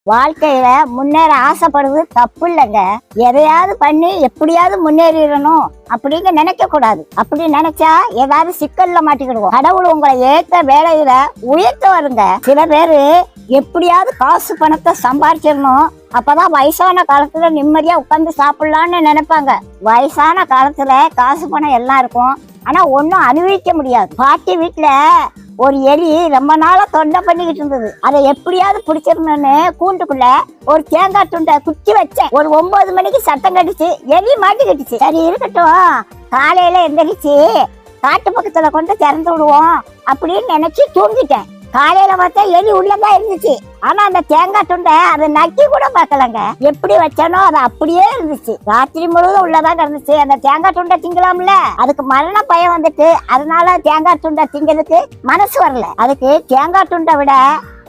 வாழ்க்கையில முன்னேற ஆசைப்படுவது தப்பு இல்லைங்க. எதையாவது பண்ணி எப்படியாவது முன்னேறிடணும் அப்படிங்க நினைக்க கூடாது. அப்படி நினைச்சா ஏதாவது சிக்கல்ல மாட்டிக்கிடுவோம். கடவுள் உங்களை ஏத்த வேலையில உயர்த்த வருங்க. சில பேரு எப்படியாவது காசு பணத்தை சம்பாதிச்சிடணும், அப்பதான் வயசான காலத்துல நிம்மதியா உட்கார்ந்து சாப்பிடலான்னு நினைப்பாங்க. வயசான காலத்துல காசு பணம் எல்லாம் இருக்கும், ஆனா ஒன்னும் அனுபவிக்க முடியாது. பாட்டி வீட்டுல ஒரு எலி ரொம்ப நாளா தொண்டை பண்ணிக்கிட்டு இருந்தது. அதை எப்படியாவது பிடிச்சிடணும்னு கூண்டுக்குள்ள ஒரு தேங்காய் துண்டை குத்தி வச்சேன். ஒரு 9 மணிக்கு சத்தம் கட்டுச்சு, எலி மாட்டிக்கிட்டுச்சு. சரி இருக்கட்டும், காலையில எந்திரிச்சு காட்டு பக்கத்துல கொண்டு திறந்து விடுவோம் அப்படின்னு நினைச்சு தூங்கிட்டேன். காலையில பார்த்தா எலி உள்ளதான் இருந்துச்சு. ஆனா அந்த தேங்காய் துண்டை அதை நக்கி கூட பார்க்கலங்க. எப்படி வச்சானோ அது அப்படியே இருந்துச்சு. ராத்திரி முழுவதும் உள்ளதான் இருந்துச்சு. அந்த தேங்காய் துண்டை திங்கலாம்ல, அதுக்கு மரண பயம் வந்துட்டு அதனால தேங்காய் துண்டை திங்கிறதுக்கு மனசு வரல. அதுக்கு தேங்காய் துண்டை விட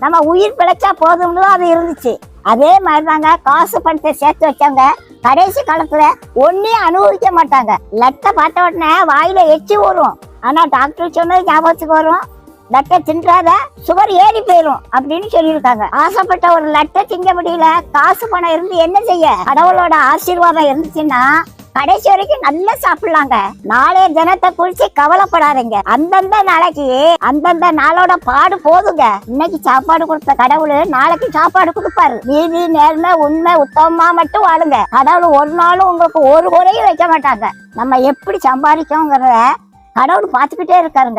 நம்ம உயிர் பிழைச்சா போதும்னு அது இருந்துச்சு. அதே மாதிரிதாங்க காசு பணத்தை சேர்த்து வச்சாங்க. கடைசி காலத்துல ஒன்னையும் அனுபவிக்க மாட்டாங்க. லட்டை பார்த்த உடனே வாயில எச்சி வரும், ஆனா டாக்டர் சொன்னது ஞாபகத்துக்கு வரும், லட்டை தின்றாத சுகர் ஏறி போயிரும் அப்படின்னு சொல்லியிருக்காங்க. ஆசைப்பட்ட ஒரு லட்டை திங்க முடியல, காசு பணம் இருந்து என்ன செய்ய? கடவுளோட ஆசீர்வாதம் இருந்துச்சுன்னா கடைசி வரைக்கும் நல்லா சாப்பிடலாங்க. நாளைய தினத்தை குறிச்சு கவலைப்படாதீங்க. அந்தந்த நாளைக்கு அந்தந்த நாளோட பாடு போதுங்க. இன்னைக்கு சாப்பாடு கொடுத்த கடவுள் நாளைக்கு சாப்பாடு கொடுப்பாரு. நீதி நேர்மை உண்மை உத்தமமா மட்டும் வாழுங்க. கடவுள் ஒரு நாளும் உங்களுக்கு ஒரு குறையும் வைக்க மாட்டாங்க. நம்ம எப்படி சம்பாதிக்கோங்கிறத கடவுள் பார்த்துக்கிட்டே இருக்காருங்க.